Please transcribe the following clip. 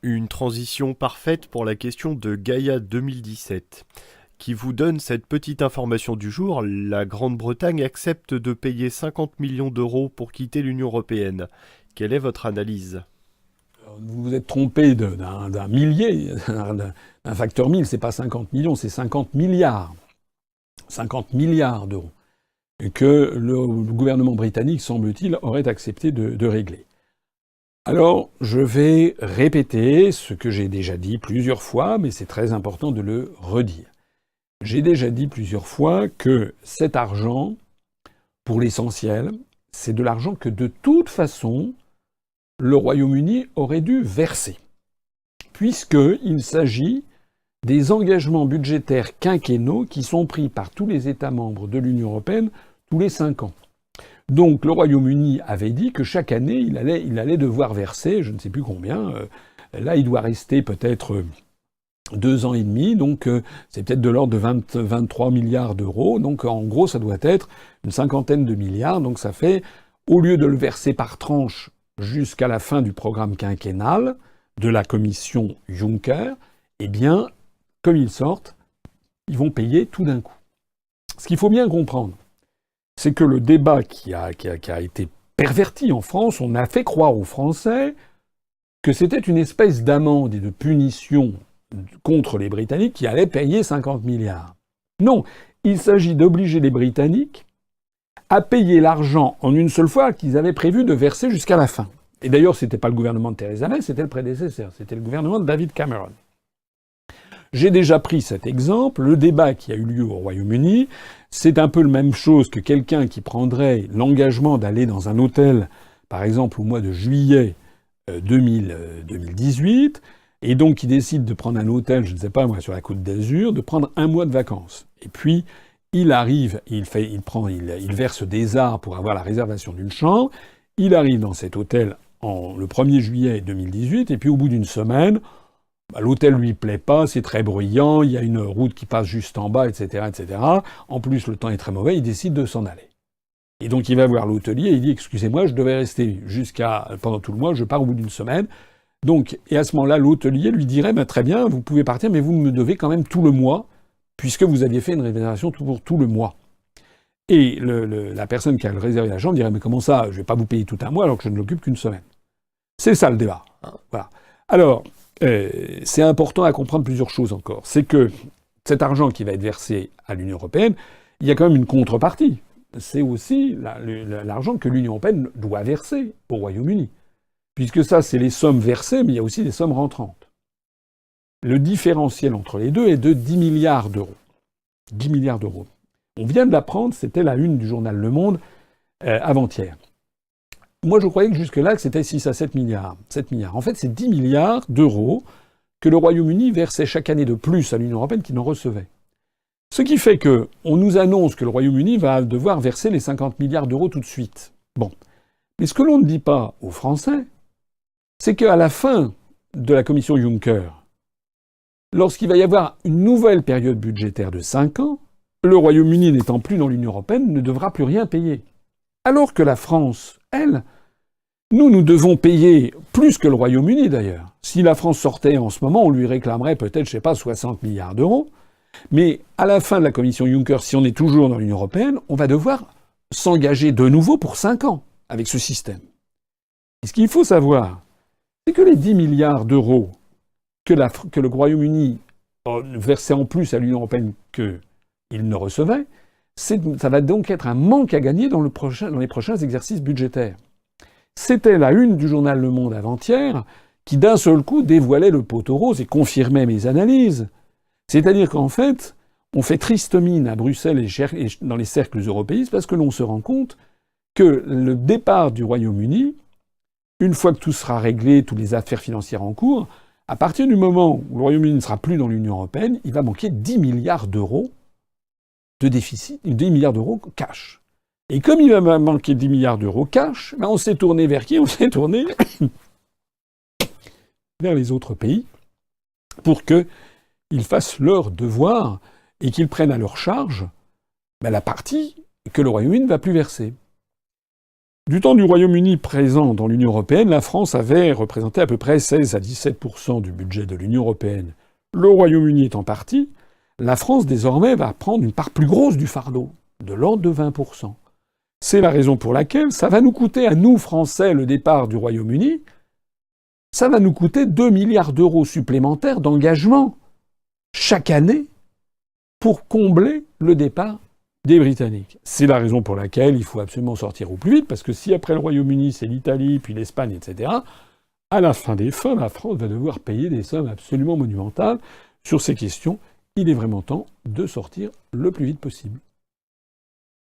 Une transition parfaite pour la question de Gaïa 2017, qui vous donne cette petite information du jour. La Grande-Bretagne accepte de payer 50 millions d'euros pour quitter l'Union européenne. Quelle est votre analyse? Vous vous êtes trompé d'un millier, d'un facteur 1000. C'est pas 50 millions, c'est 50 milliards. 50 milliards d'euros que le gouvernement britannique, semble-t-il, aurait accepté de régler. Alors, je vais répéter ce que j'ai déjà dit plusieurs fois, mais c'est très important de le redire. J'ai déjà dit plusieurs fois que cet argent, pour l'essentiel, c'est de l'argent que de toute façon, le Royaume-Uni aurait dû verser, puisqu'il s'agit des engagements budgétaires quinquennaux qui sont pris par tous les États membres de l'Union européenne tous les 5 ans. Donc le Royaume-Uni avait dit que chaque année, il allait devoir verser, je ne sais plus combien, là il doit rester peut-être 2 ans et demi, donc c'est peut-être de l'ordre de 23 milliards d'euros, donc en gros ça doit être une cinquantaine de milliards, donc ça fait, au lieu de le verser par tranche jusqu'à la fin du programme quinquennal de la commission Juncker, eh bien, comme ils sortent, ils vont payer tout d'un coup. Ce qu'il faut bien comprendre, c'est que le débat qui a été perverti en France, on a fait croire aux Français que c'était une espèce d'amende et de punition contre les Britanniques qui allaient payer 50 milliards. Non, il s'agit d'obliger les Britanniques à payer l'argent en une seule fois qu'ils avaient prévu de verser jusqu'à la fin. Et d'ailleurs, c'était pas le gouvernement de Theresa May, c'était le prédécesseur, c'était le gouvernement de David Cameron. J'ai déjà pris cet exemple. Le débat qui a eu lieu au Royaume-Uni, c'est un peu la même chose que quelqu'un qui prendrait l'engagement d'aller dans un hôtel, par exemple au mois de juillet 2018, et donc qui décide de prendre un hôtel, je ne sais pas moi, sur la Côte d'Azur, de prendre un mois de vacances. Et puis, il arrive, il verse des arts pour avoir la réservation d'une chambre. Il arrive dans cet hôtel le 1er juillet 2018, et puis au bout d'une semaine, l'hôtel lui plaît pas, c'est très bruyant, il y a une route qui passe juste en bas, etc., etc. En plus, le temps est très mauvais, il décide de s'en aller. Et donc, il va voir l'hôtelier et il dit « Excusez-moi, je devais rester pendant tout le mois, je pars au bout d'une semaine. » Donc, et à ce moment-là, l'hôtelier lui dirait « Très bien, vous pouvez partir, mais vous me devez quand même tout le mois, puisque vous aviez fait une réservation pour tout le mois. » Et la personne qui a réservé la chambre dirait « Mais comment ça, je vais pas vous payer tout un mois alors que je ne l'occupe qu'une semaine. » C'est ça le débat. Voilà. Alors, c'est important à comprendre plusieurs choses encore. C'est que cet argent qui va être versé à l'Union européenne, il y a quand même une contrepartie. C'est aussi l'argent que l'Union européenne doit verser au Royaume-Uni. Puisque ça, c'est les sommes versées, mais il y a aussi des sommes rentrantes. Le différentiel entre les deux est de 10 milliards d'euros. 10 milliards d'euros. On vient de l'apprendre, c'était la une du journal Le Monde avant-hier. Moi, je croyais que jusque-là, c'était 6 à 7 milliards. 7 milliards. En fait, c'est 10 milliards d'euros que le Royaume-Uni versait chaque année de plus à l'Union européenne qu'il n'en recevait. Ce qui fait que on nous annonce que le Royaume-Uni va devoir verser les 50 milliards d'euros tout de suite. Bon. Mais ce que l'on ne dit pas aux Français, c'est qu'à la fin de la commission Juncker, lorsqu'il va y avoir une nouvelle période budgétaire de 5 ans, le Royaume-Uni n'étant plus dans l'Union européenne ne devra plus rien payer. Alors que la France, elle, nous devons payer plus que le Royaume-Uni d'ailleurs. Si la France sortait en ce moment, on lui réclamerait peut-être, je sais pas, 60 milliards d'euros. Mais à la fin de la commission Juncker, si on est toujours dans l'Union européenne, on va devoir s'engager de nouveau pour 5 ans avec ce système. Et ce qu'il faut savoir, c'est que les 10 milliards d'euros que le Royaume-Uni versait en plus à l'Union européenne qu'il ne recevait, ça va donc être un manque à gagner dans les prochains exercices budgétaires. C'était la une du journal Le Monde avant-hier qui, d'un seul coup, dévoilait le poteau rose et confirmait mes analyses. C'est-à-dire qu'en fait, on fait triste mine à Bruxelles et dans les cercles européistes parce que l'on se rend compte que le départ du Royaume-Uni, une fois que tout sera réglé, toutes les affaires financières en cours, à partir du moment où le Royaume-Uni ne sera plus dans l'Union européenne, il va manquer 10 milliards d'euros de déficit, 10 milliards d'euros cash. Et comme il va manquer 10 milliards d'euros cash, on s'est tourné vers qui? On s'est tourné vers les autres pays pour qu'ils fassent leur devoir et qu'ils prennent à leur charge la partie que le Royaume-Uni ne va plus verser. Du temps du Royaume-Uni présent dans l'Union européenne, la France avait représenté à peu près 16 à 17% du budget de l'Union européenne. Le Royaume-Uni étant parti, la France désormais va prendre une part plus grosse du fardeau, de l'ordre de 20%. C'est la raison pour laquelle ça va nous coûter à nous, Français, le départ du Royaume-Uni, ça va nous coûter 2 milliards d'euros supplémentaires d'engagement chaque année pour combler le départ des Britanniques. C'est la raison pour laquelle il faut absolument sortir au plus vite, parce que si après le Royaume-Uni, c'est l'Italie, puis l'Espagne, etc., à la fin des fins, la France va devoir payer des sommes absolument monumentales sur ces questions. Il est vraiment temps de sortir le plus vite possible.